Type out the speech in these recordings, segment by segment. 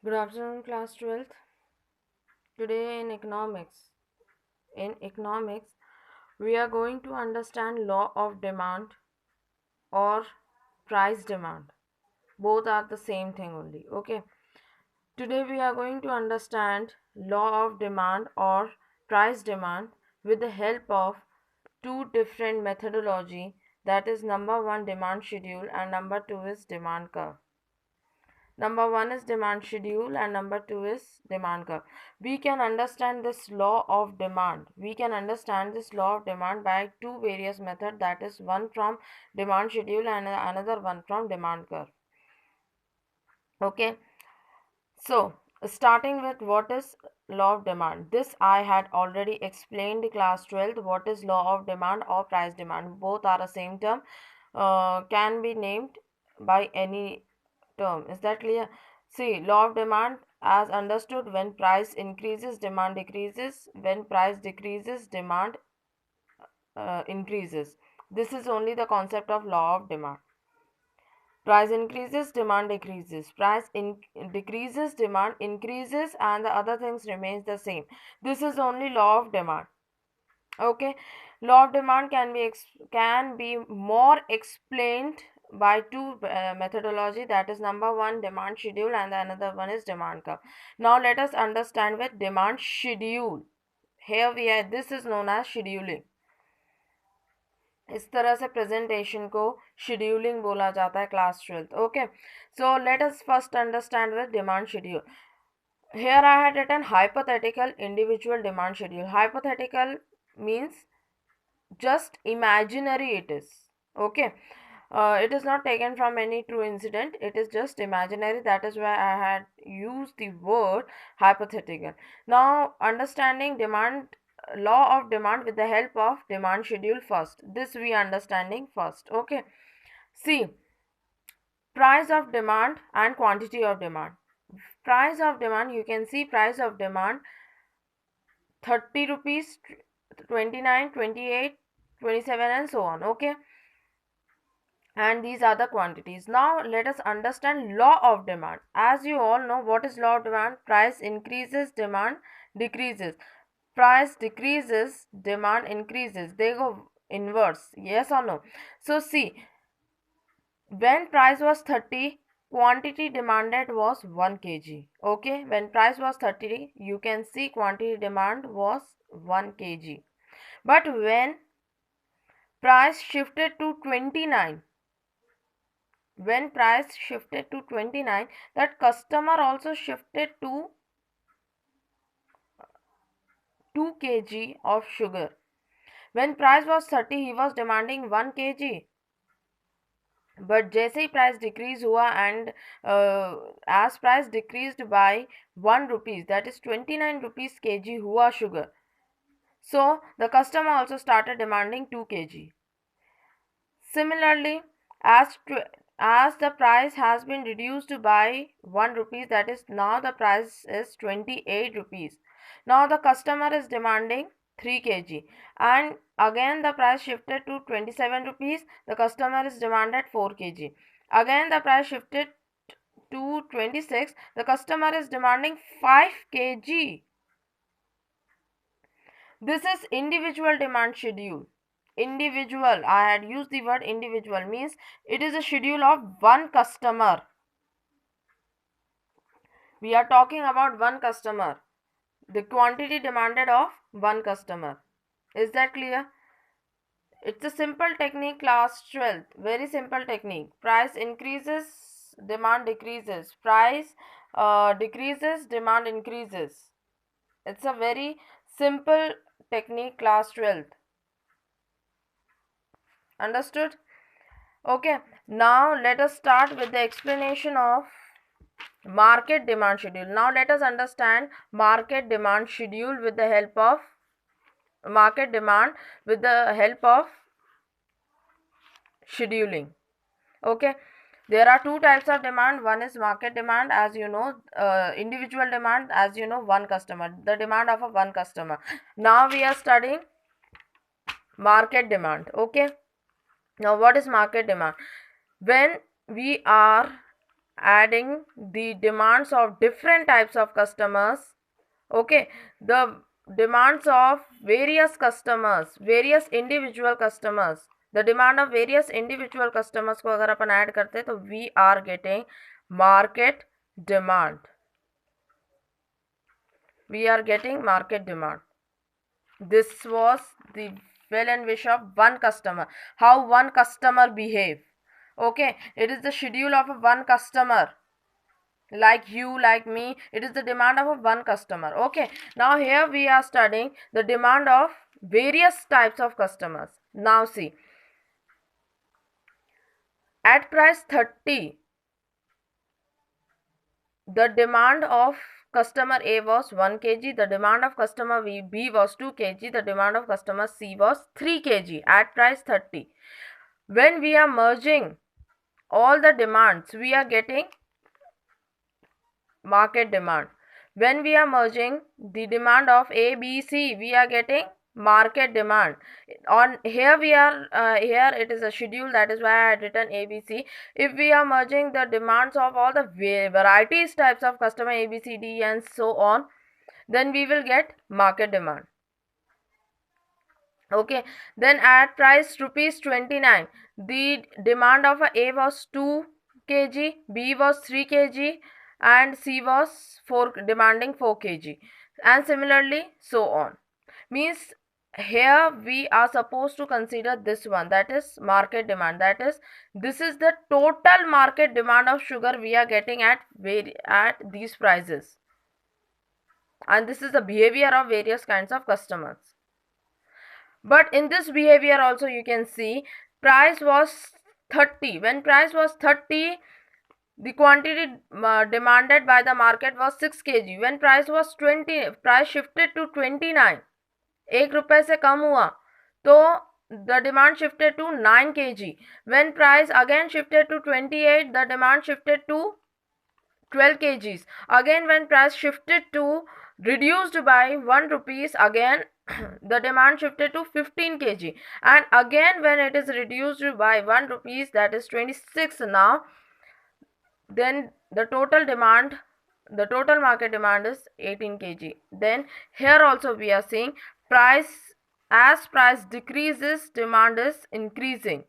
Good afternoon, class 12th. Today in economics, we are going to understand law of demand or price demand. Both are the same thing only. Okay. Today we are going to understand law of demand or price demand with the help of two different methodology, that is number 1 demand schedule and number 2 is demand curve. Number 1 is demand schedule and number 2 is demand curve. We can understand this law of demand. We can understand this law of demand by two various methods, that is one from demand schedule and another one from demand curve. Okay. So, starting with what is law of demand. This I had already explained class 12th what is law of demand or price demand. Both are the same term, can be named by any term. Is that clear? See, law of demand as understood: when price increases, demand decreases. When price decreases, demand increases. This is only the concept of law of demand. Price increases, demand decreases. Decreases, demand increases, and the other things remains the same. This is only law of demand. Okay, law of demand can be more explained by two methodology, that is number 1 demand schedule and another one is demand curve. Now let us understand with demand schedule. Here we are, this is known as scheduling. इस तरह से presentation को scheduling बोला जाता है class 12th. Okay, so let us first understand with demand schedule. Here I had written hypothetical individual demand schedule. Hypothetical means just imaginary it is. Okay, it is not taken from any true incident, it is just imaginary. That is why I had used the word hypothetical. Now understanding demand, law of demand with the help of demand schedule first. This we understanding first. Okay, see, price of demand and quantity of demand. Price of demand, you can see price of demand 30 rupees, 29, 28, 27 and so on. Okay, and these are the quantities. Now let us understand law of demand. As you all know, what is law of demand? Price increases, demand decreases. Price decreases, demand increases. They go inverse. Yes or no? So see, when price was 30, quantity demanded was 1 kg. Okay, when price was 30, you can see quantity demand was 1 kg. But when price shifted to 29, when price shifted to 29, that customer also shifted to 2 kg of sugar. When price was 30, he was demanding 1 kg. But जैसे ही price decrease हुआ and as price decreased by 1 rupees, that is 29 rupees kg हुआ sugar. So the customer also started demanding 2 kg. Similarly, as the price has been reduced by 1 rupees, that is now the price is 28 rupees. Now the customer is demanding 3 kg and again the price shifted to 27 rupees, the customer is demanded 4 kg. Again the price shifted to 26, the customer is demanding 5 kg. This is individual demand schedule. Individual, I had used the word individual, means it is a schedule of one customer. We are talking about one customer, the quantity demanded of one customer. Is that clear? It's a simple technique, class 12th, very simple technique. Price increases, demand decreases. Price decreases, demand increases. It's a very simple technique, class 12th. Understood? Okay, now let us start with the explanation of market demand schedule. Now let us understand market demand schedule with the help of market demand with the help of scheduling. Okay, there are two types of demand. One is market demand, as you know, individual demand, as you know, one customer, the demand of a one customer. Now we are studying market demand. Okay, now what is market demand? When we are adding the demands of different types of customers. Okay, the demands of various customers, various individual customers, the demand of various individual customers को अगर अपन add करते हैं तो we are getting market demand. We are getting market demand. This was the will and wish of one customer. How one customer behave. Okay, it is the schedule of one customer. Like you, like me, it is the demand of one customer. Okay, now here we are studying the demand of various types of customers. Now see, at price 30, the demand of customer A was 1 kg, the demand of customer B was 2 kg, the demand of customer C was 3 kg at price 30. When we are merging all the demands, we are getting market demand. When we are merging the demand of A, B, C, we are getting market demand. On here we are here it is a schedule, that is why I had written A, B, C. If we are merging the demands of all the varieties types of customer A, B, C, D and so on, then we will get market demand. Okay, then at price rupees 29, the demand of A was 2 kg, B was 3 kg and C was demanding 4 kg, and similarly so on. Means here we are supposed to consider this one, that is market demand. That is, this is the total market demand of sugar we are getting at these prices, and this is the behavior of various kinds of customers. But in this behavior also you can see price was 30. When price was 30, the quantity demanded by the market was 6 kg. When price was 20, price shifted to 29. 1 रुपए से कम हुआ तो the demand shifted to 9 kg. When price again shifted to 28, the demand shifted to 12 kgs. Again when price shifted to reduced by 1 rupees, again the demand shifted to 15 kg, and again when it is reduced by 1 rupees, that is 26 now, then the total market demand is 18 kg. Then here also we are seeing price, as price decreases, demand is increasing,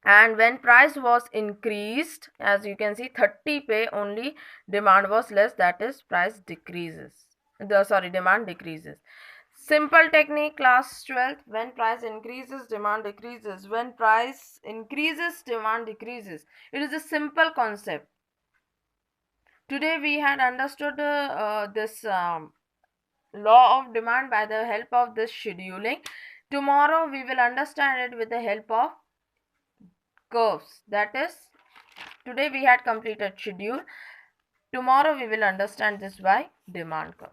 and when price was increased, as you can see 30 pay only, demand was less, that is price decreases, demand decreases. Simple technique, class 12th. When price increases, demand decreases. When price increases, demand decreases. It is a simple concept. Today we had understood this law of demand by the help of this scheduling. Tomorrow we will understand it with the help of curves. That is, today we had completed schedule. Tomorrow we will understand this by demand curve.